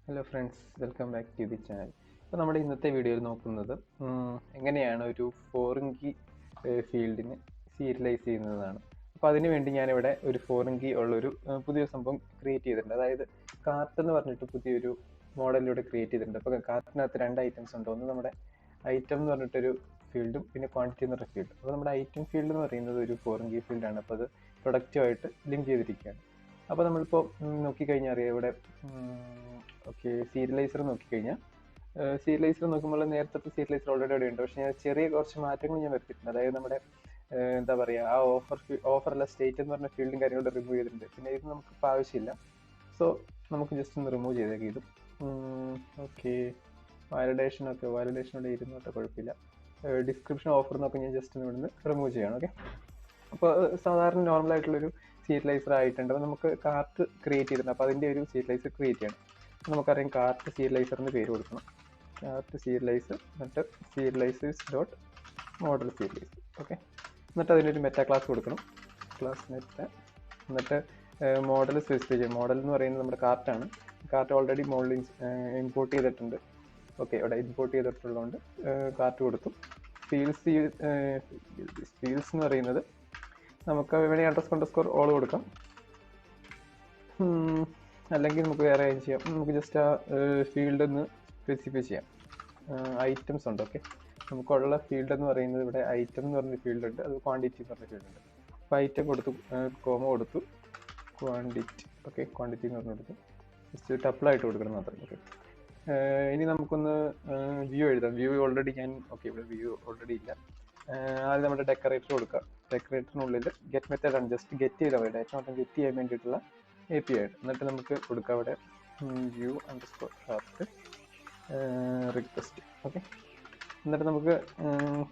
Hello friends, welcome back to the channel. അപ്പോൾ നമ്മുടെ ഇന്നത്തെ വീഡിയോയിൽ നോക്കുന്നത് എങ്ങനെയാണ് ഒരു ഫോറിൻ കീ ഫീൽഡിന് സീരിയലൈസ് ചെയ്യുന്നതാണ്. അപ്പോൾ അതിനു വേണ്ടി ഞാനിവിടെ ഒരു ഫോറിൻ കീ ഉള്ളൊരു പുതിയ സംഭവം ക്രിയേറ്റ് ചെയ്തിട്ടുണ്ട്. അതായത് കാർട്ട് എന്ന് പറഞ്ഞിട്ട് പുതിയൊരു മോഡലിലൂടെ ക്രിയേറ്റ് ചെയ്തിട്ടുണ്ട്. അപ്പോൾ കാർട്ടിനകത്ത് രണ്ട് ഐറ്റംസ് ഉണ്ട്. ഒന്ന് നമ്മുടെ ഐറ്റം എന്ന് പറഞ്ഞിട്ടൊരു ഫീൽഡും പിന്നെ ക്വാണ്ടിറ്റി എന്ന് പറഞ്ഞ ഫീൽഡ്. അപ്പോൾ നമ്മുടെ ഐറ്റം ഫീൽഡ് എന്ന് പറയുന്നത് ഒരു ഫോറിൻ കീ ഫീൽഡാണ്. അപ്പോൾ അത് പ്രൊഡക്റ്റുമായിട്ട് ലിങ്ക് ചെയ്തിരിക്കുകയാണ്. അപ്പോൾ നമ്മളിപ്പോൾ നോക്കിക്കഴിഞ്ഞാൽ അറിയാം ഇവിടെ ഓക്കെ സീരിയലൈസർ നോക്കിക്കഴിഞ്ഞാൽ സീരിയലൈസർ നോക്കുമ്പോൾ നേരത്തെ സീരിയലൈസർ ഓൾറെഡി അവിടെ ഉണ്ട്. പക്ഷേ ഞാൻ ചെറിയ കുറച്ച് മാറ്റങ്ങൾ ഞാൻ വരുത്തിയിട്ടുണ്ട്. അതായത് നമ്മുടെ എന്താ പറയുക, ആ ഓഫറല്ല സ്റ്റേറ്റ് എന്ന് പറഞ്ഞ ഫീൽഡും കാര്യങ്ങളും റിമൂവ് ചെയ്തിട്ടുണ്ട്. പിന്നെ ഇത് നമുക്കിപ്പോൾ ആവശ്യമില്ല. സോ നമുക്ക് ജസ്റ്റ് ഒന്ന് റിമൂവ് ചെയ്തേക്കാം ഇതും. ഓക്കെ, വാലിഡേഷൻ ഇവിടെ ഇരുന്നോട്ടെ, കുഴപ്പമില്ല. ഡിസ്ക്രിപ്ഷൻ ഓഫർ എന്നൊക്കെ ഞാൻ ജസ്റ്റ് ഒന്ന് ഇവിടുന്ന് റിമൂവ് ചെയ്യണം. ഓക്കെ, അപ്പോൾ സാധാരണ നോർമൽ ആയിട്ടുള്ളൊരു സീരിയലൈസർ ആയിട്ടുണ്ട്. അപ്പോൾ നമുക്ക് കാർട്ട് ക്രിയേറ്റ് ചെയ്തിട്ടുണ്ട്. അപ്പോൾ അതിൻ്റെ ഒരു സീരിയലൈസർ ക്രിയേറ്റ് ചെയ്യണം. നമുക്കറിയാം കാർട്ട് സീരിയലൈസറിന് പേര് കൊടുക്കണം. കാർട്ട് സീരിയലൈസർ, എന്നിട്ട് സീരിയലൈസേഴ്സ് ഡോട്ട് മോഡൽ സീരിയലൈസർ. ഓക്കെ, എന്നിട്ട് അതിനൊരു മെറ്റാ ക്ലാസ് കൊടുക്കണം, ക്ലാസ് മെറ്റ. എന്നിട്ട് മോഡൽ സ്പെസിഫൈ ചെയ്യും. മോഡൽ എന്ന് പറയുന്നത് നമ്മുടെ കാർട്ടാണ്. കാർട്ട് ഓൾറെഡി മോഡൽ ഇമ്പോർട്ട് ചെയ്തിട്ടുണ്ട്. ഓക്കെ, ഇവിടെ ഇമ്പോർട്ട് ചെയ്തിട്ടുള്ളതുകൊണ്ട് കാർട്ട് കൊടുത്തു. ഫീൽഡ്സ് എന്ന് പറയുന്നത് നമുക്ക് വേണമെങ്കിൽ അണ്ടർസ്കോർ ഓൾ കൊടുക്കാം, അല്ലെങ്കിൽ നമുക്ക് വേറെ കാര്യം ചെയ്യാം. നമുക്ക് ജസ്റ്റ് ആ ഫീൽഡ് ഒന്ന് സ്പെസിഫൈ ചെയ്യാം. ഐറ്റംസ് ഉണ്ട്. ഓക്കെ, നമുക്കുള്ള ഫീൽഡ് എന്ന് പറയുന്നത് ഇവിടെ ഐറ്റം എന്ന് പറഞ്ഞ ഫീൽഡ് ഉണ്ട്, അത് ക്വാണ്ടിറ്റി എന്ന് പറഞ്ഞ ഫീൽഡ് ഉണ്ട്. അപ്പോൾ ഐറ്റം കൊടുത്തു, കോമ കൊടുത്തു, ക്വാണ്ടിറ്റി. ഓക്കെ, ക്വാണ്ടിറ്റി എന്ന് പറഞ്ഞു കൊടുത്തു, ജസ്റ്റ് ടപ്പിളായിട്ട് കൊടുക്കണം മാത്രം. ഓക്കെ, ഇനി നമുക്കൊന്ന് വ്യൂ എഴുതാം. വ്യൂ ഓൾറെഡി ഞാൻ ഇവിടെ വ്യൂ ഓൾറെഡി ഇല്ല. ആദ്യം നമ്മുടെ ഡെക്കറേറ്റർ കൊടുക്കാം. ഡെക്കറേറ്ററിനുള്ളിൽ ഗെറ്റ് മെത്തേഡ് ആണ്, ജസ്റ്റ് ഗെറ്റ് ചെയ്താൽ മതി. ഡേറ്റ മാത്രം ഗെറ്റ് ചെയ്യാൻ വേണ്ടിയിട്ടുള്ള API ആയിട്ട്. എന്നിട്ട് നമുക്ക് കൊടുക്കാം അവിടെ view underscore cart request. Okay, എന്നിട്ട് നമുക്ക്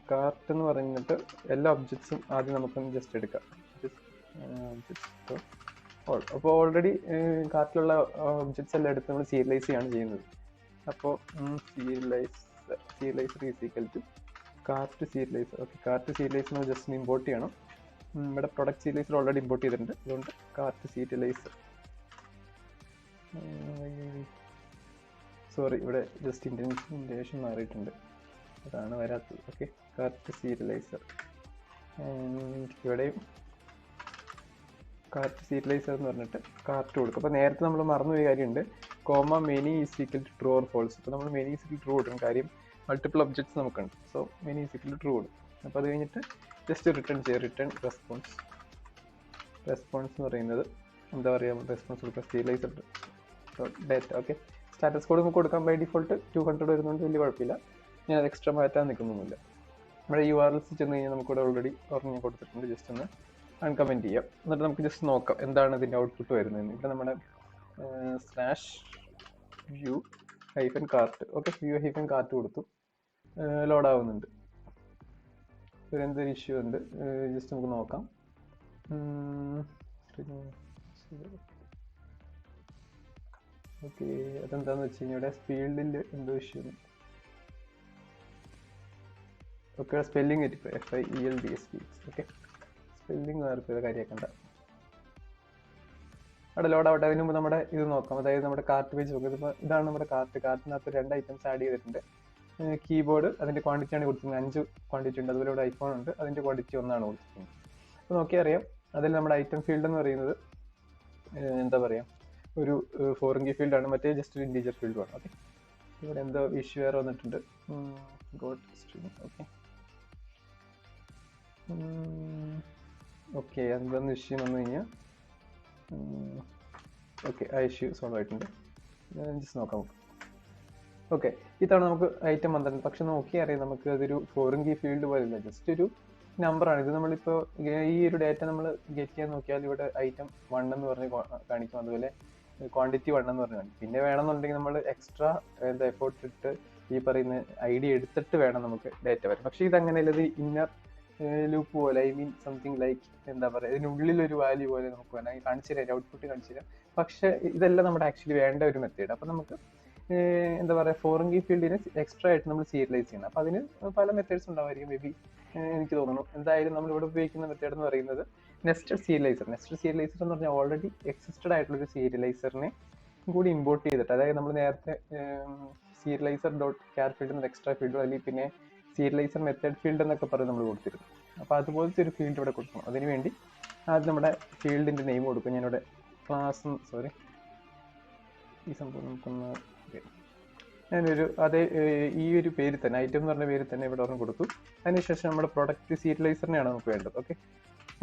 കാർട്ട് എന്ന് പറഞ്ഞിട്ട് എല്ലാ ഒബ്ജക്ട്സും ആദ്യം നമുക്കൊന്ന് ജസ്റ്റ് എടുക്കാം. അപ്പോൾ ഓൾറെഡി കാർട്ടിലുള്ള ഒബ്ജക്ട്സ് എല്ലാം എടുത്ത് നമ്മൾ സീരിയലൈസ് ചെയ്യാണ് ചെയ്യുന്നത്. അപ്പോൾ serializer is equal to cart serializer. Okay, cart serializer നമ്മൾ ജസ്റ്റ് ഇമ്പോർട്ട് ചെയ്യണം. ഇവിടെ പ്രൊഡക്റ്റ് സീരിയലൈസർ ഓൾറെഡി ഇമ്പോർട്ട് ചെയ്തിട്ടുണ്ട്. അതുകൊണ്ട് കാർട്ട് സീരിയലൈസർ, സോറി ഇവിടെ ജസ്റ്റ് ഇൻറ്റൻഷൻ മാറിയിട്ടുണ്ട്, അതാണ് വരാത്തത്. ഓക്കെ, കാർട്ട് സീരിയലൈസർ, ഇവിടെയും കാർട്ട് സീരിയലൈസർ എന്ന് പറഞ്ഞിട്ട് കാർട്ട് കൊടുക്കും. അപ്പോൾ നേരത്തെ നമ്മൾ മറന്നുപോയ കാര്യമുണ്ട്, comma many is equal to true or false. അപ്പോൾ നമ്മൾ മെനി ഈസ് ഈക്വൽ ട്രൂ കൊടുക്കണം, കാര്യം മൾട്ടിപ്പിൾ ഒബ്ജക്ട്സ് നമുക്കുണ്ട്. So many is equal to true കൊടുക്കും. അപ്പോൾ അത് കഴിഞ്ഞിട്ട് ജസ്റ്റ് റിട്ടേൺ ചെയ്യുക, റിട്ടേൺ റെസ്പോൺസ്. റെസ്പോൺസ് എന്ന് പറയുന്നത് എന്താ പറയുക, റെസ്പോൺസ് കൊടുക്കുക serializer data. Okay, status code നമുക്ക് കൊടുക്കാം. ബൈ ഡിഫോൾട്ട് 200 വരുന്നതുകൊണ്ട് വലിയ കുഴപ്പമില്ല, ഞാൻ അത് എക്സ്ട്രാ മാറ്റാൻ നിൽക്കുന്നൊന്നുമില്ല. നമ്മുടെ URLs ചെന്ന് കഴിഞ്ഞാൽ നമുക്കിവിടെ ഓൾറെഡി ഞാൻ കൊടുത്തിട്ടുണ്ട്. ജസ്റ്റ് ഒന്ന് അൺകമൻറ്റ് ചെയ്യാം. എന്നിട്ട് നമുക്ക് ജസ്റ്റ് നോക്കാം എന്താണ് ഇതിൻ്റെ ഔട്ട്പുട്ട് വരുന്നതെന്ന്. ഇവിടെ നമ്മുടെ /view -cart. Okay, view -cart കൊടുത്തു, ലോഡാവുന്നുണ്ട്. എന്തൊരു ഇഷ്യൂ ഉണ്ട്, ജസ്റ്റ് നമുക്ക് നോക്കാം. ഓക്കെ, അതെന്താണെന്ന് വെച്ച് കഴിഞ്ഞാൽ ഇവിടെ ഫീൽഡിൽ എന്തോ ഇഷ്യൂ ഉണ്ട്. ഓക്കെ, സ്പെല്ലിംഗ് തെറ്റിപ്പോയി, FIELDS. ഓക്കെ, സ്പെല്ലിംഗ് ആർക്കും കാര്യമാക്കണ്ട, അവിടെ ലോഡ് ആവട്ടെ. അതിന് മുമ്പ് നമ്മുടെ ഇത് നോക്കാം, അതായത് നമ്മുടെ കാർട്ട് പേജ് നോക്കാം. ഇതിപ്പോൾ ഇതാണ് നമ്മുടെ കാർട്ടിനകത്ത് 2 ഐറ്റംസ് ആഡ് ചെയ്തിട്ടുണ്ട്. കീബോർഡ് അതിൻ്റെ ക്വാണ്ടിറ്റിയാണ് കൊടുത്തിരിക്കുന്നത്, 5 ക്വാണ്ടിറ്റി ഉണ്ട്. അതുപോലെ ഇവിടെ ഐഫോൺ ഉണ്ട്, അതിൻ്റെ ക്വാണ്ടിറ്റി 1 കൊടുത്തിരിക്കുന്നത്. അപ്പോൾ നോക്കിയാൽ അറിയാം, അതിൽ നമ്മുടെ ഐറ്റം ഫീൽഡ് എന്ന് പറയുന്നത് എന്താ പറയുക, ഒരു ഫോറിൻ കീ ഫീൽഡാണ്, മറ്റേ ജസ്റ്റ് ഒരു ഇൻറ്റീജർ ഫീൽഡുമാണ്. ഓക്കെ, ഇവിടെ എന്തോ ഇഷ്യൂ വേറെ വന്നിട്ടുണ്ട്. Got string. ഓക്കെ, എന്താണെന്ന് ഇഷ്യൂ വന്നു കഴിഞ്ഞാൽ ഓക്കെ, ആ ഇഷ്യൂ സോൾവ് ആയിട്ടുണ്ട്. ജസ്റ്റ് നോക്കാം. ഓക്കെ, ഇതാണ് നമുക്ക് ഐറ്റം വന്നിട്ടുണ്ട്. പക്ഷെ നോക്കിയാൽ അറിയാം, നമുക്ക് അതൊരു ഫോറിൻ കീ ഫീൽഡ് പോലെയല്ല, ജസ്റ്റ് ഒരു നമ്പറാണ്. ഇത് നമ്മളിപ്പോൾ ഈ ഒരു ഡേറ്റ നമ്മൾ ഗെറ്റ് ചെയ്യാൻ നോക്കിയാൽ ഇവിടെ ഐറ്റം 1 എന്ന് പറഞ്ഞ് കാണിക്കും, അതുപോലെ ക്വാണ്ടിറ്റി 1 എന്ന് പറഞ്ഞ് കാണിക്കും. പിന്നെ വേണമെന്നുണ്ടെങ്കിൽ നമ്മൾ എക്സ്ട്രാ എഫോർട്ട് ഇട്ട് ഈ പറയുന്ന ID എടുത്തിട്ട് വേണം നമുക്ക് ഡേറ്റ വരാൻ. പക്ഷേ ഇതങ്ങനെയല്ല, ഇത് ഇന്നർ ലൂപ്പ് പോലെ, സംതിങ് ലൈക്ക് എന്താ പറയുക, ഇതിനുള്ളിലൊരു വാല്യൂ പോലെ നമുക്ക് വേണം കാണിച്ചു തരാം, ഔട്ട്പുട്ട് കാണിച്ചു തരാം. പക്ഷേ ഇതെല്ലാം നമ്മുടെ ആക്ച്വലി വേണ്ട ഒരു മെത്തേഡ്. അപ്പം നമുക്ക് എന്താ പറയുക, ഫോറിൻ കീ ഫീൽഡിന് എക്സ്ട്രാ ആയിട്ട് നമ്മൾ സീരിയലൈസ് ചെയ്യണം. അപ്പോൾ അതിന് പല മെത്തേഡ്സ് ഉണ്ടാവുമായിരിക്കും, മേ ബി എനിക്ക് തോന്നുന്നു. എന്തായാലും നമ്മളിവിടെ ഉപയോഗിക്കുന്ന മെത്തേഡ് എന്ന് പറയുന്നത് നെസ്റ്റഡ് സീരിയലൈസർ എന്ന് പറഞ്ഞാൽ ഓൾറെഡി എക്സിസ്റ്റഡ് ആയിട്ടുള്ളൊരു സീരിയലൈസറിനെ കൂടി ഇമ്പോർട്ട് ചെയ്തിട്ട്, അതായത് നമ്മൾ നേരത്തെ സീരിയലൈസർ ഡോട്ട് ക്യാർ ഫീൽഡ് എന്നൊരു എക്സ്ട്രാ ഫീൽഡ് അല്ലെങ്കിൽ പിന്നെ സീരിയലൈസർ മെത്തേഡ് ഫീൽഡ് എന്നൊക്കെ പറഞ്ഞ് നമ്മൾ കൊടുത്തിരുന്നു. അപ്പോൾ അതുപോലത്തെ ഒരു ഫീൽഡ് ഇവിടെ കൊടുക്കണം. അതിനുവേണ്ടി ആദ്യം നമ്മുടെ ഫീൽഡിൻ്റെ നെയിം കൊടുക്കും. ഞാനിവിടെ ക്ലാസ് ഈ സംഭവം നമുക്കൊന്ന് ഞാനൊരു ഈ ഒരു പേര് തന്നെ ഐറ്റം എന്ന് പറഞ്ഞ പേര് തന്നെ ഇവിടെ ഒരെണ്ണം കൊടുത്തു. അതിനുശേഷം നമ്മുടെ പ്രൊഡക്റ്റ് സീരിയലൈസറിനെയാണ് നമുക്ക് വേണ്ടത്. ഓക്കെ,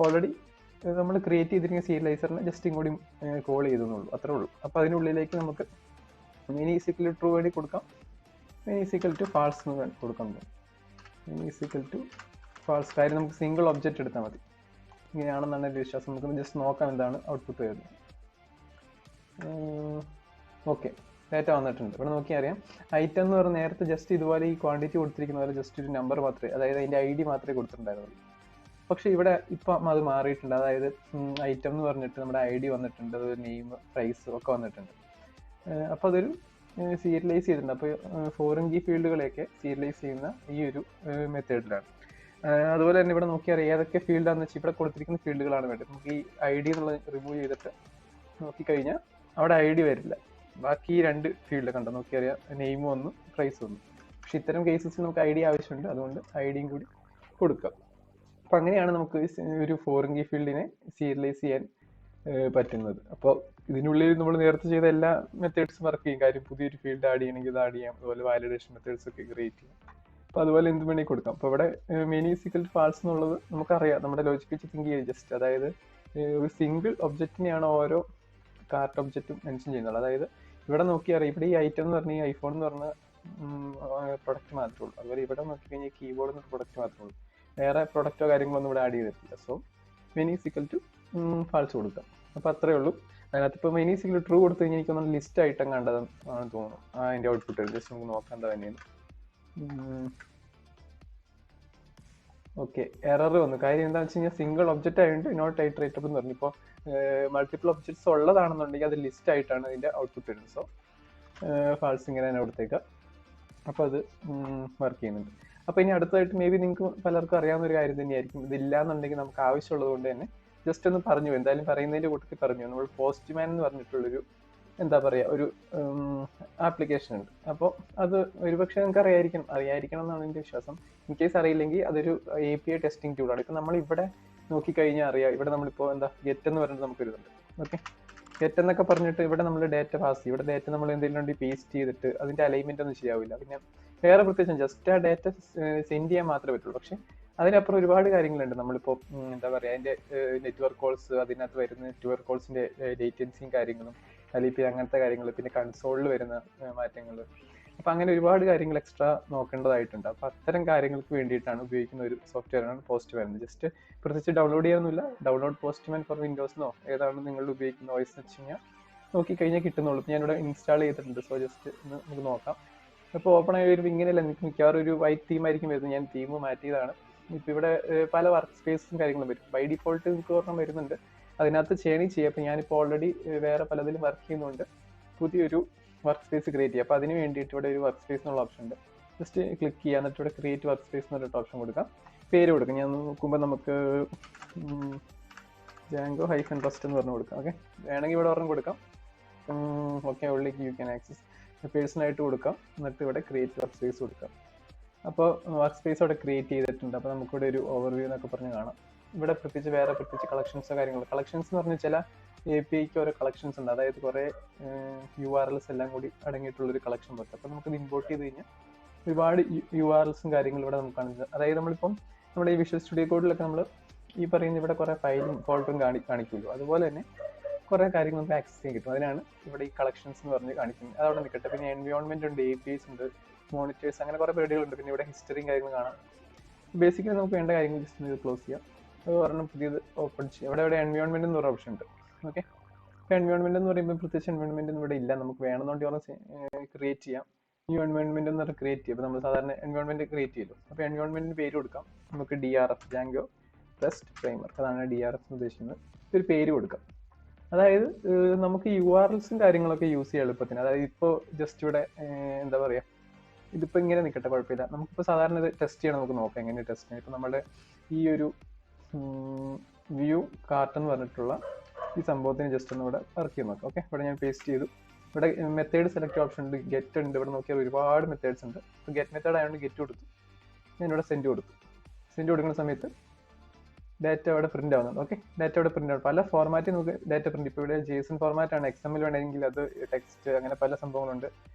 ഓൾറെഡി നമ്മൾ ക്രിയേറ്റ് ചെയ്തിരിക്കുന്ന സീരിയലൈസറിനെ ജസ്റ്റ് ഇങ്ങോട്ട് കോൾ ചെയ്തെന്നുള്ളൂ, അത്രേ ഉള്ളൂ. അപ്പോൾ അതിനുള്ളിലേക്ക് നമുക്ക് മിനി ഈസിക്കൽ ട്രൂ വേണ്ടി കൊടുക്കാം, മിനി ഈസിക്കൽ ടു ഫാൾസ് എന്ന് കൊടുക്കാൻ പോകും. Many is equal to false. കാര്യം നമുക്ക് സിംഗിൾ ഒബ്ജക്റ്റ് എടുത്താൽ മതി. ഇങ്ങനെയാണെന്നാണ് എൻ്റെ വിശ്വാസം. നമുക്ക് ജസ്റ്റ് നോക്കാം എന്താണ് ഔട്ട്പുട്ട് വരുന്നത്. ഓക്കെ, ഡാറ്റ വന്നിട്ടുണ്ട്. ഇവിടെ നോക്കിയാൽ അറിയാം ഐറ്റം എന്ന് പറഞ്ഞാൽ നേരത്തെ ജസ്റ്റ് ഇതുപോലെ ഈ ക്വാണ്ടിറ്റി കൊടുത്തിരിക്കുന്ന പോലെ ജസ്റ്റ് ഒരു നമ്പർ മാത്രമേ, അതായത് അതിൻ്റെ ID മാത്രമേ കൊടുത്തിട്ടുണ്ടായിരുന്നുള്ളൂ. പക്ഷേ ഇവിടെ ഇപ്പം അത് മാറിയിട്ടുണ്ട്. അതായത് ഐറ്റം എന്ന് പറഞ്ഞിട്ട് നമ്മുടെ ID വന്നിട്ടുണ്ട്, നെയിം, പ്രൈസ് ഒക്കെ വന്നിട്ടുണ്ട്. അപ്പോൾ അതൊരു സീരിയലൈസ് ചെയ്തിട്ടുണ്ട്. അപ്പോൾ ഫോറിൻ കീ ഫീൽഡുകളെയൊക്കെ സീരിയലൈസ് ചെയ്യുന്ന ഈ ഒരു മെത്തേഡിലാണ്. അതുപോലെ തന്നെ ഇവിടെ നോക്കിയാൽ ഏതൊക്കെ ഫീൽഡാണെന്ന് വെച്ചാൽ ഇവിടെ കൊടുത്തിരിക്കുന്ന ഫീൽഡുകളാണ് വേണ്ടത്. നമുക്ക് ഈ ID എന്നുള്ളത് റിമൂവ് ചെയ്തിട്ട് നോക്കിക്കഴിഞ്ഞാൽ അവിടെ ID വരില്ല. ബാക്കി ഈ രണ്ട് ഫീൽഡ് കണ്ടോ നോക്കിയറിയാം, നെയിമും ഒന്ന് പ്രൈസും ഒന്ന്. പക്ഷെ ഇത്തരം കേസസിൽ നമുക്ക് ID ആവശ്യമുണ്ട്, അതുകൊണ്ട് IDയും കൂടി കൊടുക്കാം. അപ്പം അങ്ങനെയാണ് നമുക്ക് ഒരു ഫോറിൻ കീ ഫീൽഡിനെ സീരിയലൈസ് ചെയ്യാൻ പറ്റുന്നത്. അപ്പോൾ ഇതിനുള്ളിൽ നമ്മൾ നേരത്തെ ചെയ്ത എല്ലാ മെത്തേഡ്സും വർക്ക് ചെയ്യും. കാര്യം പുതിയൊരു ഫീൽഡ് ആഡ് ചെയ്യണമെങ്കിൽ ഇത് ആഡ് ചെയ്യാം, അതുപോലെ വാലിഡേഷൻ മെത്തേഡ്സ് ഒക്കെ ക്രിയേറ്റ് ചെയ്യാം. അപ്പോൾ അതുപോലെ എന്ത് വേണമെങ്കിൽ കൊടുക്കാം. അപ്പോൾ ഇവിടെ മിനി ഈസിക്കൽ ടു ഫാൾസ് എന്നുള്ളത് നമുക്കറിയാം, നമ്മുടെ ലോജിക് വെച്ച് തിങ്ക് ചെയ്ത് ജസ്റ്റ്, അതായത് ഒരു സിംഗിൾ ഒബ്ജക്റ്റിനെയാണ് ഓരോ കാർട്ട് ഒബ്ജക്റ്റും മെൻഷൻ ചെയ്യുന്നത്. അതായത് ഇവിടെ നോക്കിയറിയാം, ഇവിടെ ഈ ഐറ്റം എന്ന് പറഞ്ഞാൽ ഈ ഐഫോൺ എന്ന് പറഞ്ഞ പ്രൊഡക്റ്റ് മാത്രമേ ഉള്ളൂ. അതുപോലെ ഇവിടെ നോക്കിക്കഴിഞ്ഞാൽ കീബോർഡ് എന്നൊരു പ്രൊഡക്റ്റ് മാത്രമേ ഉള്ളൂ. വേറെ പ്രൊഡക്റ്റോ കാര്യങ്ങളോ ഒന്നും ഇവിടെ ആഡ് ചെയ്തിട്ടില്ല. So many is equal to false കൊടുക്കാം. അപ്പോൾ അത്രയേ ഉള്ളൂ. അതിനകത്ത് ഇപ്പോൾ മിനി ഈസിക്കൽ ട്രൂ കൊടുത്തു കഴിഞ്ഞാൽ എനിക്കൊന്നും ലിസ്റ്റ് ഐറ്റം കണ്ടതെന്ന് തോന്നുന്നു. അതിൻ്റെ ഔട്ട്പുട്ട് ജസ്റ്റ് നമുക്ക് നോക്കേണ്ടത് തന്നെയാണ്. ഓക്കെ, എറർ വന്നു. കാര്യം എന്താണെന്ന് വെച്ച് കഴിഞ്ഞാൽ സിംഗിൾ ഒബ്ജക്റ്റ് ആയതുകൊണ്ട് നോട്ട് ഐറ്ററേറ്റബിൾ എന്ന് പറഞ്ഞു. ഇപ്പോൾ മൾട്ടിപ്പിൾ ഒബ്ജക്ട്സ് ഉള്ളതാണെന്നുണ്ടെങ്കിൽ അത് ലിസ്റ്റ് ആയിട്ടാണ് അതിൻ്റെ ഔട്ട്പുട്ട് വരുന്നത്. സോ ഫാൾസ് ഇങ്ങനെ തന്നെ കൊടുത്തേക്കാം. അപ്പോൾ അത് വർക്ക് ചെയ്യുന്നുണ്ട്. അപ്പോൾ ഇനി അടുത്തതായിട്ട് മേ ബി നിങ്ങൾക്ക് പലർക്കും അറിയാവുന്ന ഒരു കാര്യം തന്നെയായിരിക്കും. ഇതില്ല എന്നുണ്ടെങ്കിൽ നമുക്ക് ആവശ്യമുള്ളത് കൊണ്ട് തന്നെ ജസ്റ്റ് ഒന്ന് പറഞ്ഞു, എന്തായാലും പറയുന്നതിൻ്റെ കൂട്ടത്തിൽ പറഞ്ഞു. നമ്മൾ പോസ്റ്റ്മാൻ എന്ന് പറഞ്ഞിട്ടുള്ളൊരു എന്താ പറയുക ഒരു ആപ്ലിക്കേഷൻ ഉണ്ട്. അപ്പോൾ അത് ഒരുപക്ഷെ നിങ്ങൾക്ക് അറിയായിരിക്കണം എന്നാണ് എൻ്റെ വിശ്വാസം. ഇൻ കേസ് അറിയില്ലെങ്കിൽ അതൊരു API ടെസ്റ്റിംഗ് ടൂളാണ്. ഇപ്പം നമ്മളിവിടെ നോക്കിക്കഴിഞ്ഞാൽ അറിയാം, ഇവിടെ നമ്മളിപ്പോൾ എന്താ ഗെറ്റ് എന്ന് പറഞ്ഞിട്ട് നമുക്കൊരുതുണ്ട്. ഓക്കെ, ഗെറ്റ് എന്നൊക്കെ പറഞ്ഞിട്ട് ഇവിടെ നമ്മൾ ഡാറ്റ പാസ് ചെയ്യും. ഇവിടെ ഡാറ്റ നമ്മൾ എന്തെങ്കിലും വേണ്ടി പേസ്റ്റ് ചെയ്തിട്ട് അതിൻ്റെ അലൈൻമെൻ്റ് ഒന്നും ശരിയാവില്ല. പിന്നെ വേറെ പ്രത്യേകിച്ചും ജസ്റ്റ് ആ ഡാറ്റ സെൻഡ് ചെയ്യാൻ മാത്രമേ പറ്റുള്ളൂ. പക്ഷേ അതിനപ്പുറം ഒരുപാട് കാര്യങ്ങളുണ്ട്. നമ്മളിപ്പോൾ എന്താ പറയുക, അതിൻ്റെ നെറ്റ്വർക്ക് കോൾസ്, അതിനകത്ത് വരുന്ന നെറ്റ്വർക്ക് കോൾസിൻ്റെ ലേറ്റൻസിയും കാര്യങ്ങളും, അല്ലെങ്കിൽ അങ്ങനത്തെ കാര്യങ്ങൾ, പിന്നെ കൺസോളിൽ വരുന്ന മാറ്റങ്ങൾ. അപ്പോൾ അങ്ങനെ ഒരുപാട് കാര്യങ്ങൾ എക്സ്ട്രാ നോക്കേണ്ടതായിട്ടുണ്ട്. അപ്പോൾ അത്തരം കാര്യങ്ങൾക്ക് വേണ്ടിയിട്ടാണ് ഉപയോഗിക്കുന്ന ഒരു സോഫ്റ്റ്വെയറാണ് പോസ്റ്റ്മാൻ. ജസ്റ്റ് പ്രത്യേകിച്ച് ഡൗൺലോഡ് ചെയ്യാനൊന്നുമില്ല. ഡൗൺലോഡ് പോസ്റ്റ്മാൻ ഫോർ വിൻഡോസിനോ ഏതാണ് നിങ്ങൾ ഉപയോഗിക്കുന്ന OS എന്ന് വെച്ച് കഴിഞ്ഞാൽ നോക്കിക്കഴിഞ്ഞാൽ കിട്ടുന്നുള്ളൂ. ഞാനിവിടെ ഇൻസ്റ്റാൾ ചെയ്തിട്ടുണ്ട്. സോ ജസ്റ്റ് ഒന്ന് നമുക്ക് നോക്കാം. അപ്പോൾ ഓപ്പൺ ആയി വരുമ്പോൾ ഇങ്ങനെയല്ല, നിങ്ങൾക്ക് മിക്കവാറും ഒരു വൈറ്റ് തീമായിരിക്കും വരുന്നത്. ഞാൻ തീം മാറ്റിയതാണ്. ഇപ്പോൾ ഇവിടെ പല വർക്ക് സ്പേസും കാര്യങ്ങളും വരും. ബൈ ഡിഫോൾട്ട് നിങ്ങൾക്ക് ഓർമ്മ വരുന്നുണ്ട്, അതിനകത്ത് ചെയ്യണമെങ്കിൽ ചെയ്യാം. അപ്പോൾ ഞാനിപ്പോൾ ഓൾറെഡി വേറെ പലതിലും വർക്ക് ചെയ്യുന്നുണ്ട്, പുതിയൊരു വർക്ക് സ്പേസ് ക്രിയേറ്റ് ചെയ്യുക. അപ്പോൾ അതിന് വേണ്ടിയിട്ട് ഇവിടെ ഒരു വർക്ക് സ്പേസ് എന്നുള്ള ഓപ്ഷൻ ഉണ്ട്. ജസ്റ്റ് ക്ലിക്ക് ചെയ്യുക, എന്നിട്ട് ഇവിടെ ക്രിയേറ്റ് വർക്ക് സ്പേസ് എന്ന് പറഞ്ഞിട്ട് ഓപ്ഷൻ കൊടുക്കാം. പേര് കൊടുക്കാം. ഞാൻ നോക്കുമ്പോൾ നമുക്ക് Django -rust എന്ന് പറഞ്ഞു കൊടുക്കാം. ഓക്കെ, വേണമെങ്കിൽ ഇവിടെ ഒരെണ്ണം കൊടുക്കാം. Okay, only you can access പേഴ്സണായിട്ട് കൊടുക്കാം. എന്നിട്ട് ഇവിടെ ക്രിയേറ്റ് വർക്ക് സ്പേസ് കൊടുക്കാം. അപ്പോൾ വർക്ക് സ്പേസ് അവിടെ ക്രിയേറ്റ് ചെയ്തിട്ടുണ്ട്. അപ്പോൾ നമുക്കിവിടെ ഒരു ഓവർവ്യൂ എന്നൊക്കെ പറഞ്ഞ് കാണാം. ഇവിടെ പ്രത്യേകിച്ച് കളക്ഷൻസോ കാര്യങ്ങളോ, കളക്ഷൻസ് എന്ന് പറഞ്ഞാൽ ചില APIക്ക് ഓരോ കളക്ഷൻസ് ഉണ്ട്. അതായത് കുറേ URLs എല്ലാം കൂടി അടങ്ങിയിട്ടുള്ളൊരു കളക്ഷൻ പോലെ. അപ്പോൾ നമുക്കിത് ഇമ്പോർട്ട് ചെയ്ത് കഴിഞ്ഞാൽ ഒരുപാട് URLസും കാര്യങ്ങളും ഇവിടെ നമുക്ക് കാണിക്കുന്നത്. അതായത് നമ്മളിപ്പം നമ്മുടെ ഈ വിഷ്വൽ സ്റ്റുഡിയോ കോഡിലൊക്കെ നമ്മൾ ഈ പറയുന്ന ഇവിടെ കുറേ ഫയലും ഫോൾഡറും കാണിക്കുമല്ലോ, അതുപോലെ തന്നെ കുറേ കാര്യങ്ങൾ നമുക്ക് ആക്സസ് ചെയ്യാൻ കിട്ടും. അതിനാണ് ഇവിടെ ഈ കളക്ഷൻസ് എന്ന് പറഞ്ഞ് കാണിക്കുന്നത്. അതവിടെ നിൽക്കട്ടെ. പിന്നെ എൻവയോൺമെന്റ് ഉണ്ട്, APIs ഉണ്ട്, മോണിറ്റേഴ്സ്, അങ്ങനെ കുറേ പരിപാടികളുണ്ട്. പിന്നെ ഇവിടെ ഹിസ്റ്ററിയും കാര്യങ്ങളും കാണാം. ബേസിക്കലി നമുക്ക് വേണ്ട കാര്യങ്ങൾ ജസ്റ്റ് ഇത് ക്ലോസ് ചെയ്യാം. അത് പറഞ്ഞാൽ പുതിയത് ഓപ്പൺ ചെയ്യാം. ഇവിടെ എൻവയോൺമെന്റ് എന്ന് പറയുന്ന ഓപ്ഷൻ ഉണ്ട്. ഓക്കെ, ഇപ്പോൾ എൻവയോൺമെന്റ് എന്ന് പറയുമ്പോൾ പ്രത്യേകിച്ച് എൻവയോൺമെന്റ് ഒന്നും ഇവിടെ ഇല്ല. നമുക്ക് വേണമെന്നുണ്ടെങ്കിൽ ക്രിയേറ്റ് ചെയ്യാം. ന്യൂ എൻവയോൺമെന്റ് എന്ന് പറഞ്ഞാൽ ക്രിയേറ്റ് ചെയ്യും. അപ്പോൾ നമ്മൾ സാധാരണ എൻവയോൺമെന്റ് ക്രിയേറ്റ് ചെയ്യുമല്ലോ. അപ്പോൾ എൻവയോൺമെന്റിന് പേര് കൊടുക്കാം. നമുക്ക് DRF Django റെസ്റ്റ് ഫ്രെയിംവർക്ക്, അതാണ് DRF എന്ന് ഉദ്ദേശിക്കുന്നത്. ഒരു പേര് കൊടുക്കാം. അതായത് നമുക്ക് URLസും കാര്യങ്ങളൊക്കെ യൂസ് ചെയ്യാം എളുപ്പത്തിന്. അതായത് ഇപ്പോൾ ജസ്റ്റ് ഇവിടെ എന്താ പറയുക, ഇതിപ്പോൾ ഇങ്ങനെ നിൽക്കട്ടെ, കുഴപ്പമില്ല. നമുക്കിപ്പോൾ സാധാരണ ഇത് ടെസ്റ്റ് ചെയ്യണം, നമുക്ക് നോക്കാം എങ്ങനെ ടെസ്റ്റ് ചെയ്യാം. ഇപ്പോൾ നമ്മുടെ ഈ ഒരു വ്യൂ കാർട്ട് എന്ന് പറഞ്ഞിട്ടുള്ള ഈ സംഭവത്തിന് ജസ്റ്റ് ഒന്ന് ഇവിടെ വർക്ക് ചെയ്ത് നോക്കാം. ഓക്കെ, ഇവിടെ ഞാൻ പേസ്റ്റ് ചെയ്തു. ഇവിടെ മെത്തേഡ് സെലക്ട് ഓപ്ഷൻ ഉണ്ട്, ഗെറ്റ് ഉണ്ട്. ഇവിടെ നോക്കിയാൽ ഒരുപാട് മെത്തേഡ്സ് ഉണ്ട്. അപ്പോൾ ഗെറ്റ് മെത്തേഡ് ആയതുകൊണ്ട് ഗെറ്റ് കൊടുത്തു, ഞാനിവിടെ സെൻഡ് കൊടുത്തു. സെൻഡ് കൊടുക്കുന്ന സമയത്ത് ഡാറ്റ അവിടെ പ്രിന്റ് ആവുന്നുണ്ട്. ഓക്കെ, ഡാറ്റ അവിടെ പ്രിന്റ് ആവും. പല ഫോർമാറ്റിൽ നമുക്ക് ഡാറ്റ പ്രിന്റ്. ഇപ്പോൾ ഇവിടെ JSON ഫോർമാറ്റാണ്, XML വേണമെങ്കിൽ അത് ടെക്സ്റ്റ്, അങ്ങനെ പല സംഭവങ്ങളുണ്ട്.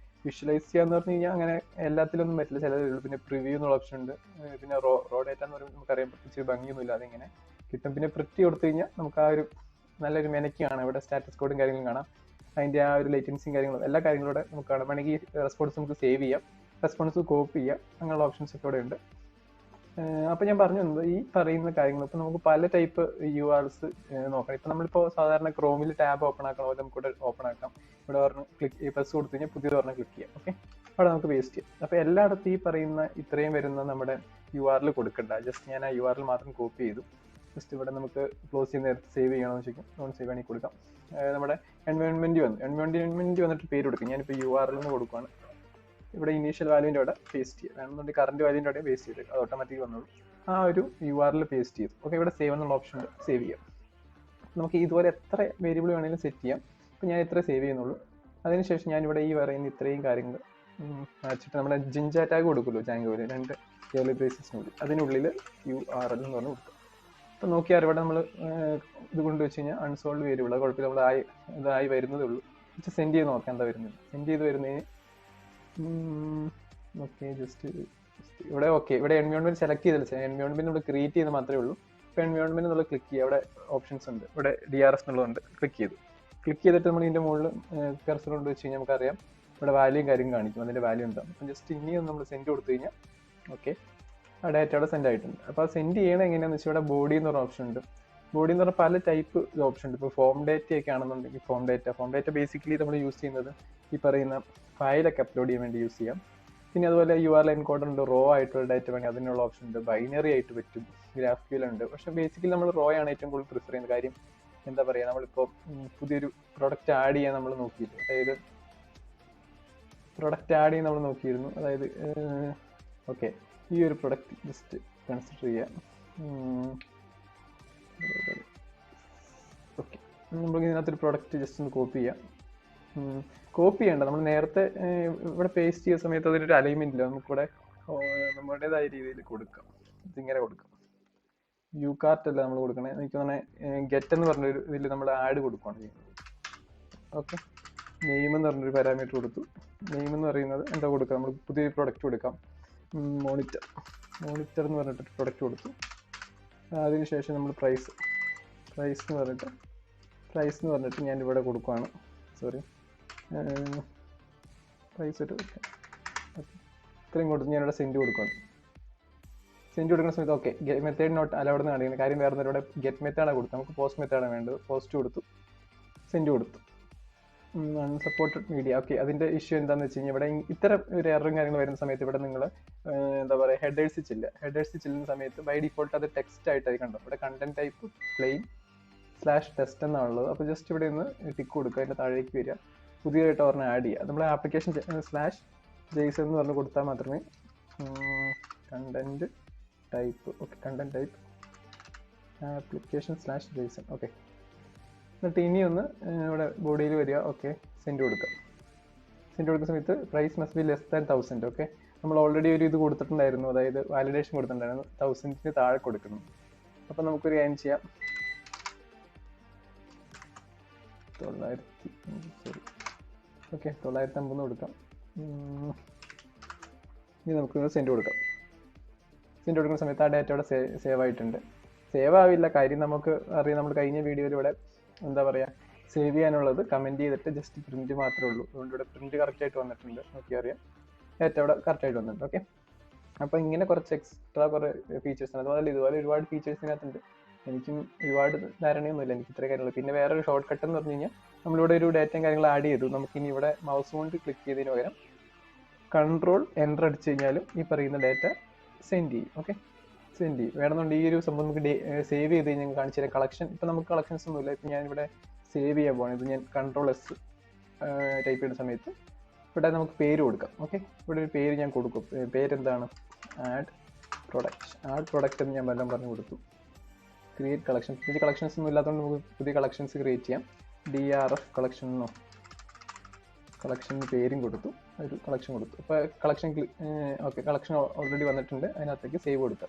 വിഷ്വലൈസ് ചെയ്യാന്ന് പറഞ്ഞു കഴിഞ്ഞാൽ അങ്ങനെ എല്ലാത്തിലൊന്നും പറ്റില്ല, ചിലതേ ഉള്ളൂ. പിന്നെ പ്രിവ്യൂ എന്നുള്ള ഓപ്ഷൻ ഉണ്ട്. പിന്നെ റോ ഡാറ്റ എന്ന് പറയുമ്പോൾ നമുക്കറിയാം പ്രത്യേകിച്ച് ഭംഗിയൊന്നുമില്ല, അതിങ്ങനെ കിട്ടും. പിന്നെ പ്രിന്റ് കൊടുത്തു കഴിഞ്ഞാൽ നമുക്ക് ആ ഒരു നല്ലൊരു മെനക്കാണ്. ഇവിടെ സ്റ്റാറ്റസ് കോഡും കാര്യങ്ങളും കാണാം, അതിൻ്റെ ആ ഒരു ലേറ്റൻസിയും കാര്യങ്ങളും എല്ലാ കാര്യങ്ങളും ഇവിടെ നമുക്ക് കാണാം. വേണമെങ്കിൽ റെസ്പോൺസ് നമുക്ക് സേവ് ചെയ്യാം, റെസ്പോൺസ് കോപ്പി ചെയ്യാം, അങ്ങനെയുള്ള ഓപ്ഷൻസ് ഒക്കെ ഇവിടെ ഉണ്ട്. അപ്പോൾ ഞാൻ പറഞ്ഞു തന്നത് ഈ പറയുന്ന കാര്യങ്ങൾ. ഇപ്പോൾ നമുക്ക് പല ടൈപ്പ് URLs നോക്കണം. ഇപ്പോൾ നമ്മളിപ്പോൾ സാധാരണ ക്രോമിൽ ടാബ് ഓപ്പൺ ആക്കണ പോലെ നമുക്ക് ഇവിടെ ഓപ്പൺ ആക്കാം. ഇവിടെ പറഞ്ഞ് ക്ലിക്ക് പ്ലസ് കൊടുത്തു കഴിഞ്ഞാൽ പുതിയത് പറഞ്ഞ് ക്ലിക്ക് ചെയ്യാം. ഓക്കെ, അവിടെ നമുക്ക് പേസ്റ്റ് ചെയ്യാം. അപ്പോൾ എല്ലായിടത്തും ഈ പറയുന്ന ഇത്രയും വരുന്ന നമ്മുടെ URL കൊടുക്കണ്ട. ജസ്റ്റ് ഞാൻ ആ URL മാത്രം കോപ്പി ചെയ്തു. ജസ്റ്റ് ഇവിടെ നമുക്ക് ക്ലോസ് ചെയ്യുന്ന നേരത്ത് സേവ് ചെയ്യണമെന്ന് വെച്ചാൽ നോൺ സേവ് ആണെങ്കിൽ കൊടുക്കാം. നമ്മുടെ എൻവയോൺമെൻറ്റ് വന്നിട്ട് പേര് കൊടുക്കും. ഞാനിപ്പോൾ URL എന്ന് കൊടുക്കുകയാണ്. ഇവിടെ ഇനീഷ്യൽ വാല്യൂവിൻ്റെ അവിടെ പേസ്റ്റ് ചെയ്യുക, വേണമെന്നുണ്ടെങ്കിൽ കറണ്ട് വാല്യൂവിൻ്റെ അവിടെ പേസ്റ്റ് ചെയ്ത് അത് ഓട്ടോമാറ്റിക് വന്നോളൂ. ആ ഒരു URL പേസ്റ്റ് ചെയ്തു. ഓക്കെ, ഇവിടെ സേവ് എന്നുള്ള ഓപ്ഷൻ ഉണ്ട്, സേവ് ചെയ്യാം. നമുക്ക് ഇതുപോലെ എത്ര വേരിയബിൾ വേണമെങ്കിലും സെറ്റ് ചെയ്യാം. അപ്പോൾ ഞാൻ ഇത്ര സേവ് ചെയ്യുന്നുള്ളൂ. അതിനുശേഷം ഞാനിവിടെ ഈ പറയുന്ന ഇത്രയും കാര്യങ്ങൾ വെച്ചിട്ട് നമ്മുടെ ജിഞ്ച ടാഗ് കൊടുക്കുമല്ലോ Djangoയിൽ, 2 കേർലി ബ്രേസസിനുള്ളിൽ, അതിനുള്ളിൽ URL എന്ന് പറഞ്ഞ് കൊടുക്കും. അപ്പോൾ നോക്കിയാൽ ഇവിടെ നമ്മൾ ഇത് കൊണ്ട് വെച്ച് കഴിഞ്ഞാൽ അൺസോൾവ് വേരിയബിൾ, അത് കുഴപ്പമില്ല, നമ്മൾ ഇതായി വരുന്നതേ ഉള്ളൂ. സെൻഡ് ചെയ്ത് നോക്കാം എന്താ വരുന്നത്. സെൻഡ് ചെയ്ത് വരുന്നതിന് ഓക്കെ, ജസ്റ്റ് ഇവിടെ ഓക്കെ, ഇവിടെ എൻവയോൺമെന്റ് സെലക്ട് ചെയ്തില്ല, എൻവയോൺമെന്റ് നമ്മൾ ക്രിയേറ്റ് ചെയ്ത് മാത്രമേ ഉള്ളൂ. ഇപ്പോൾ എൻവയോൺമെന്റ് നമ്മൾ ക്ലിക്ക് ചെയ്യുക, അവിടെ ഓപ്ഷൻസ് ഉണ്ട്, ഇവിടെ DRS എന്നുള്ളതുണ്ട്, ക്ലിക്ക് ചെയ്തിട്ട് നമ്മൾ ഇതിൻ്റെ മുകളിൽ കർസർ കൊണ്ട് വെച്ച് കഴിഞ്ഞാൽ നമുക്കറിയാം ഇവിടെ വാല്യൂയും കാര്യം കാണിക്കും, അതിൻ്റെ വാല്യൂ ഉണ്ടാകും. അപ്പം ജസ്റ്റ് ഇനിയും നമ്മൾ സെൻഡ് കൊടുത്തു കഴിഞ്ഞാൽ ഓക്കെ, ആ ഡാറ്റ അവിടെ സെൻഡ് ആയിട്ടുണ്ട്. അപ്പോൾ അത് സെൻഡ് ചെയ്യണം എങ്ങനെയാണെന്ന് വെച്ചാൽ ഇവിടെ ബോഡി എന്ന് പറഞ്ഞ ഓപ്ഷൻ ഉണ്ട്. ബോഡി എന്ന് പറഞ്ഞാൽ പല ടൈപ്പ് ഓപ്ഷൻ ഉണ്ട്. ഇപ്പോൾ ഫോം ഡാറ്റയൊക്കെ ആണെന്നുണ്ടെങ്കിൽ ഫോം ഡാറ്റ ബേസിക്കലി നമ്മൾ യൂസ് ചെയ്യുന്നത് ഈ പറയുന്ന ഫയലൊക്കെ അപ്ലോഡ് ചെയ്യാൻ വേണ്ടി യൂസ് ചെയ്യാം. പിന്നെ അതുപോലെ URL എൻകോഡർ ഉണ്ട്, റോ ആയിട്ടുള്ള ഡാറ്റ വേണമെങ്കിൽ അതിനുള്ള ഓപ്ഷൻ ഉണ്ട്, ബൈനറി ആയിട്ട് പറ്റും, GraphQL ഉണ്ട്. പക്ഷേ ബേസിക്കലി നമ്മൾ റോ ആണ് ഏറ്റവും കൂടുതൽ പ്രിഫർ ചെയ്യുന്നത്. കാര്യം എന്താ പറയുക, നമ്മളിപ്പോൾ പുതിയൊരു പ്രൊഡക്റ്റ് ആഡ് ചെയ്യാൻ നമ്മൾ നോക്കിയിരുന്നു, അതായത് ഓക്കെ, ഈ ഒരു പ്രൊഡക്റ്റ് ജസ്റ്റ് കൺസിഡർ ചെയ്യാം. ഓക്കെ, നമുക്ക് ഇതിനകത്തൊരു പ്രൊഡക്റ്റ് ജസ്റ്റ് ഒന്ന് കോപ്പി ചെയ്യാം. കോപ്പി ചെയ്യേണ്ട, നമ്മൾ നേരത്തെ ഇവിടെ പേസ്റ്റ് ചെയ്യുന്ന സമയത്ത് അതിനൊരു അലൈൻമെന്റ് ഇല്ല, നമുക്കിവിടെ നമ്മുടേതായ രീതിയിൽ കൊടുക്കാം. ഇതിങ്ങനെ കൊടുക്കാം. UCart അല്ല നമ്മൾ കൊടുക്കണേ, എനിക്ക് തന്നെ ഗെറ്റ് എന്ന് പറഞ്ഞൊരു ഇതിൽ നമ്മൾ ആഡ് കൊടുക്കുകയാണ് ചെയ്യുന്നത്. ഓക്കെ, നെയിം എന്ന് പറഞ്ഞൊരു പാരാമീറ്റർ കൊടുത്തു. നെയിം എന്ന് പറയുന്നത് എന്താ കൊടുക്കുക, നമ്മൾ പുതിയൊരു പ്രൊഡക്റ്റ് കൊടുക്കാം. മോണിറ്റർ എന്ന് പറഞ്ഞിട്ട് പ്രൊഡക്റ്റ് കൊടുത്തു. അതിനുശേഷം നമ്മൾ പ്രൈസ് എന്ന് പറഞ്ഞിട്ട് ഞാൻ ഇവിടെ കൊടുക്കുകയാണ്. പ്രൈസ് ഒരു ഇത്രയും കൊടുത്ത് ഞാനിവിടെ സെൻഡ് കൊടുക്കുകയാണ്. സെൻഡ് കൊടുക്കുന്ന സമയത്ത് ഓക്കെ, മെത്തേഡ് നോട്ട് അലൗഡ് എന്ന് കാണിക്കുന്നത്. കാര്യം വേറെ ഇവിടെ ഗെറ്റ് മെത്തേഡാണ് കൊടുത്തത്, നമുക്ക് പോസ്റ്റ് മെത്തേഡാണ് വേണ്ടത്. പോസ്റ്റ് കൊടുത്തു, സെൻഡ് കൊടുത്തു. Unsupported media. ഓക്കെ, അതിൻ്റെ ഇഷ്യൂ എന്താണെന്ന് വെച്ച് കഴിഞ്ഞാൽ ഇവിടെ ഇത്തരം ഒരു എററും കാര്യങ്ങൾ വരുന്ന സമയത്ത് ഇവിടെ നിങ്ങൾ എന്താ പറയുക, ഹെഡേഴ്സ് ചെല്ലുന്ന സമയത്ത് ബൈ ഡിഫോൾട്ട് അത് ടെക്സ്റ്റ് ആയിട്ടായി കണ്ടോ. ഇവിടെ കണ്ടന്റ് ടൈപ്പ് plain/test എന്നാണുള്ളത്. അപ്പോൾ ജസ്റ്റ് ഇവിടെ നിന്ന് ടിക്ക് കൊടുക്കുക, അതിൻ്റെ താഴേക്ക് വരിക, പുതിയതായിട്ട് പറഞ്ഞ് ആഡ് ചെയ്യുക. നമ്മൾ ആപ്ലിക്കേഷൻ /JSON എന്ന് പറഞ്ഞ് കൊടുത്താൽ മാത്രമേ കണ്ടന്റ് ടൈപ്പ് application/JSON. ഓക്കെ, എന്നിട്ട് ഇനി ഒന്ന് ഇവിടെ ബോഡിയിൽ വരിക. ഓക്കെ, സെൻഡ് കൊടുക്കുന്ന സമയത്ത് price must be less than 1000. Okay, നമ്മൾ ഓൾറെഡി ഒരു ഇത് കൊടുത്തിട്ടുണ്ടായിരുന്നു, അതായത് വാലിഡേഷൻ കൊടുത്തിട്ടുണ്ടായിരുന്നു, 1000 താഴെ കൊടുക്കണം. അപ്പം നമുക്കൊരു കാര്യം ചെയ്യാം, 950 കൊടുക്കാം. ഇനി നമുക്ക് സെൻഡ് കൊടുക്കുന്ന സമയത്ത് ആ ഡാറ്റ ഇവിടെ സേവ് ആയിട്ടുണ്ട്. സേവ് ആവില്ല, കാര്യം നമുക്ക് അറിയാം, നമ്മൾ കഴിഞ്ഞ വീഡിയോയിലൂടെ എന്താ പറയുക, സേവ് ചെയ്യാനുള്ളത് കമൻറ്റ് ചെയ്തിട്ട് ജസ്റ്റ് പ്രിൻറ്റ് മാത്രമേ ഉള്ളൂ. അതുകൊണ്ട് ഇവിടെ പ്രിൻറ്റ് കറക്റ്റായിട്ട് വന്നിട്ടുണ്ട്, നോക്കി അറിയാം, ഡാറ്റ ഇവിടെ കറക്റ്റായിട്ട് വന്നിട്ടുണ്ട്. ഓക്കെ, അപ്പോൾ ഇങ്ങനെ കുറച്ച് എക്സ്ട്രാ കുറേ ഫീച്ചേഴ്സ് ആണ്. അതുപോലെ ഇതുപോലെ ഒരുപാട് ഫീച്ചേഴ്സ് ഇതിനകത്തുണ്ട്. എനിക്കും ഒരുപാട് ധാരണയൊന്നുമില്ല, എനിക്ക് ഇത്ര കാര്യങ്ങൾ. പിന്നെ വേറൊരു ഷോർട്ട് കട്ട് എന്ന് പറഞ്ഞു കഴിഞ്ഞാൽ നമ്മളിവിടെ ഒരു ഡാറ്റയും കാര്യങ്ങൾ ആഡ് ചെയ്തു. നമുക്കിനി ഇവിടെ മൗസ് കൊണ്ട് ക്ലിക്ക് ചെയ്തതിന് പകരം Ctrl Enter അടിച്ചു കഴിഞ്ഞാലും ഈ പറയുന്ന ഡാറ്റ സെൻഡ് ചെയ്യും. ഓക്കെ, സെൻഡ് ചെയ്യും. വേണമെന്നുണ്ടെങ്കിൽ ഈ ഒരു സംഭവം നമുക്ക് സേവ് ചെയ്ത് കഴിഞ്ഞാൽ കാണിച്ചു തരാം. കളക്ഷൻ ഇപ്പം നമുക്ക് കളക്ഷൻസ് ഒന്നുമില്ല. ഇപ്പം ഞാനിവിടെ സേവ് ചെയ്യാൻ പോകണം. ഇത് ഞാൻ Ctrl S ടൈപ്പ് ചെയ്യുന്ന സമയത്ത് ഇവിടെ നമുക്ക് പേര് കൊടുക്കാം. ഓക്കെ, ഇവിടെ ഒരു പേര് ഞാൻ കൊടുക്കും. പേരെന്താണ്, ആഡ് പ്രൊഡക്റ്റ് എന്ന് ഞാൻ വല്ലതും പറഞ്ഞു കൊടുത്തു. Create collection. പുതിയ കളക്ഷൻസ് ഒന്നും ഇല്ലാത്തതുകൊണ്ട് നമുക്ക് പുതിയ കളക്ഷൻസ് ക്രിയേറ്റ് ചെയ്യാം. DRF കളക്ഷൻ എന്നോ കളക്ഷന് പേരും കൊടുത്തു, ഒരു കളക്ഷൻ കൊടുത്തു. അപ്പോൾ കളക്ഷൻ ഓക്കെ, കളക്ഷൻ ഓൾറെഡി വന്നിട്ടുണ്ട്. അതിനകത്തേക്ക് സേവ് കൊടുക്കുക.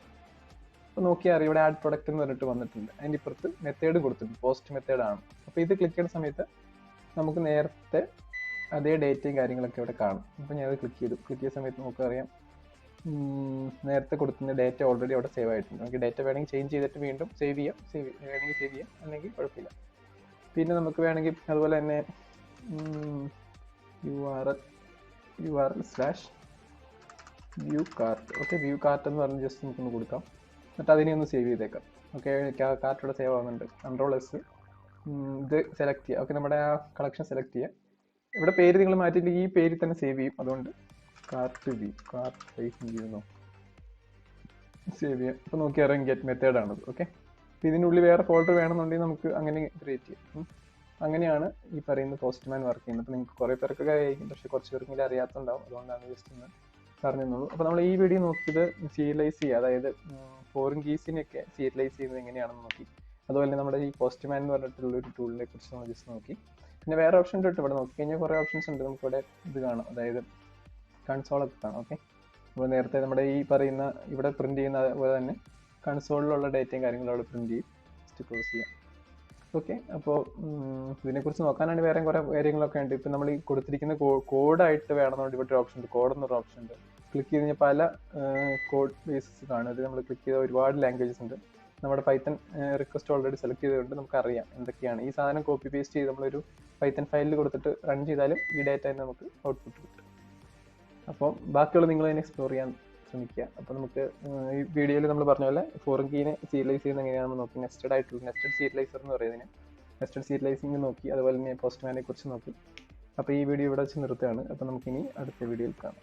അപ്പോൾ നോക്കിയാൽ അറിയാം ഇവിടെ ആഡ് പ്രൊഡക്റ്റ് എന്ന് പറഞ്ഞിട്ട് വന്നിട്ടുണ്ട്. അതിൻ്റെ ഇപ്പുറത്ത് മെത്തേഡ് കൊടുത്തിട്ടുണ്ട്, പോസ്റ്റ് മെത്തേഡാണ്. അപ്പോൾ ഇത് ക്ലിക്ക് ചെയ്യുന്ന സമയത്ത് നമുക്ക് നേരത്തെ അതേ ഡേറ്റയും കാര്യങ്ങളൊക്കെ ഇവിടെ കാണും. അപ്പോൾ ഞാനത് ക്ലിക്ക് ചെയ്ത സമയത്ത് നമുക്കറിയാം നേരത്തെ കൊടുക്കുന്ന ഡേറ്റ ഓൾറെഡി അവിടെ സേവ് ആയിട്ടുണ്ട്. നമുക്ക് ഡേറ്റ വേണമെങ്കിൽ ചേഞ്ച് ചെയ്തിട്ട് വീണ്ടും വേണമെങ്കിൽ സേവ് ചെയ്യാം, അല്ലെങ്കിൽ കുഴപ്പമില്ല. പിന്നെ നമുക്ക് വേണമെങ്കിൽ അതുപോലെ തന്നെ URL/view cart. Okay, view cart എന്ന് പറഞ്ഞ് ജസ്റ്റ് നമുക്കൊന്ന് കൊടുക്കാം. എന്നിട്ട് അതിനെ ഒന്ന് സേവ് ചെയ്തേക്കാം. ഓക്കെ, കാർട്ടിവിടെ സേവ് ആവുന്നുണ്ട്. Ctrl+, ഇത് സെലക്ട് ചെയ്യുക. ഓക്കെ, നമ്മുടെ ആ കളക്ഷൻ സെലക്ട് ചെയ്യുക. ഇവിടെ പേര് നിങ്ങൾ മാറ്റിയിട്ട് ഈ പേരിൽ തന്നെ സേവ് ചെയ്യും. അതുകൊണ്ട് കാർട്ട് എന്നോ സേവ് ചെയ്യാം. അപ്പോൾ നോക്കി അറിയാം ഗെറ്റ് മെത്തേഡാണത്. ഓക്കെ, അപ്പോൾ ഇതിനുള്ളിൽ വേറെ ഫോൾഡർ വേണമെന്നുണ്ടെങ്കിൽ നമുക്ക് അങ്ങനെ ക്രിയേറ്റ് ചെയ്യാം. അങ്ങനെയാണ് ഈ പറയുന്ന പോസ്റ്റ്മാൻ വർക്ക് ചെയ്യുന്നത്. അപ്പോൾ നിങ്ങൾക്ക് കുറേ പേർക്കൊക്കെ ആയിരിക്കും, പക്ഷേ കുറച്ച് പേർക്കെങ്കിലും അറിയാത്തുണ്ടാവും. അതുകൊണ്ടാണ് ജസ്റ്റ് ഒന്ന് പറഞ്ഞെന്നുള്ളൂ. അപ്പോൾ നമ്മൾ ഈ വീഡിയോ നോക്കിയത് സീരിയലൈസ് ചെയ്യുക, അതായത് ഫോറിൻ കീസിനെയൊക്കെ സീരിയലൈസ് ചെയ്യുന്നത് എങ്ങനെയാണെന്ന് നോക്കി. അതുപോലെ നമ്മുടെ ഈ പോസ്റ്റ്മാൻ എന്ന് പറഞ്ഞിട്ടുള്ള ഒരു ടൂളിനെ കുറിച്ച് നമ്മൾ ജസ്റ്റ് നോക്കി. പിന്നെ വേറെ ഓപ്ഷൻ ഉണ്ട്. ഇവിടെ നോക്കിക്കഴിഞ്ഞാൽ കുറേ ഓപ്ഷൻസ് ഉണ്ട്. നമുക്കിവിടെ ഇത് കാണാം, അതായത് കൺസോളൊക്കെ കാണാം. ഓക്കെ, അപ്പോൾ നേരത്തെ നമ്മുടെ ഈ പറയുന്ന ഇവിടെ പ്രിന്റ് ചെയ്യുന്ന അതുപോലെ തന്നെ കൺസോളിലുള്ള ഡേറ്റയും കാര്യങ്ങളും അവിടെ പ്രിന്റ് ചെയ്യും. ജസ്റ്റ് ക്ലോസ് ചെയ്യാം. ഓക്കെ, അപ്പോൾ ഇതിനെക്കുറിച്ച് നോക്കാനാണ് വേറെ കുറേ കാര്യങ്ങളൊക്കെ ഉണ്ട്. ഇപ്പം നമ്മൾ ഈ കൊടുത്തിരിക്കുന്ന കോഡായിട്ട് വേണമെന്നുണ്ട് ഇവിടെ ഒരു ഓപ്ഷൻ ഉണ്ട്, കോഡ് എന്നൊരു ഓപ്ഷൻ ഉണ്ട്. ക്ലിക്ക് ചെയ്ത് കഴിഞ്ഞാൽ പല കോഡ് ബേസസ് കാണും. ഇത് നമ്മൾ ക്ലിക്ക് ചെയ്ത ഒരുപാട് ലാംഗ്വേജസ് ഉണ്ട്. നമ്മുടെ പൈത്തൺ റിക്വസ്റ്റ് ഓൾറെഡി സെലക്ട് ചെയ്തുകൊണ്ട് നമുക്കറിയാം എന്തൊക്കെയാണ്. ഈ സാധനം കോപ്പി പേസ്റ്റ് ചെയ്ത് നമ്മളൊരു പൈത്തൺ ഫയലിൽ കൊടുത്തിട്ട് റൺ ചെയ്താലും ഈ ഡേറ്റ തന്നെ നമുക്ക് ഔട്ട്പുട്ട് കിട്ടും. അപ്പോൾ ബാക്കിയുള്ള നിങ്ങൾ തന്നെ എക്സ്പ്ലോർ ചെയ്യാൻ ശ്രമിക്കുക. അപ്പോൾ നമുക്ക് ഈ വീഡിയോയിൽ നമ്മൾ പറഞ്ഞ പോലെ ഫോറിൻ കീനെ സീരിയലൈസ് ചെയ്യുന്നത് എങ്ങനെയാണെന്ന് നോക്കി. നെസ്റ്റഡ് സീരിയലൈസർ എന്ന് പറയുന്നതിന് നെസ്റ്റഡ് സീരിയലൈസിംഗ് നോക്കി. അതുപോലെ തന്നെ പോസ്റ്റ്മാനെ കുറിച്ച് നോക്കി. അപ്പോൾ ഈ വീഡിയോ ഇവിടെ വെച്ച് നിർത്തുകയാണ്. അപ്പോൾ നമുക്കിനി അടുത്ത വീഡിയോയിൽ കാണാം.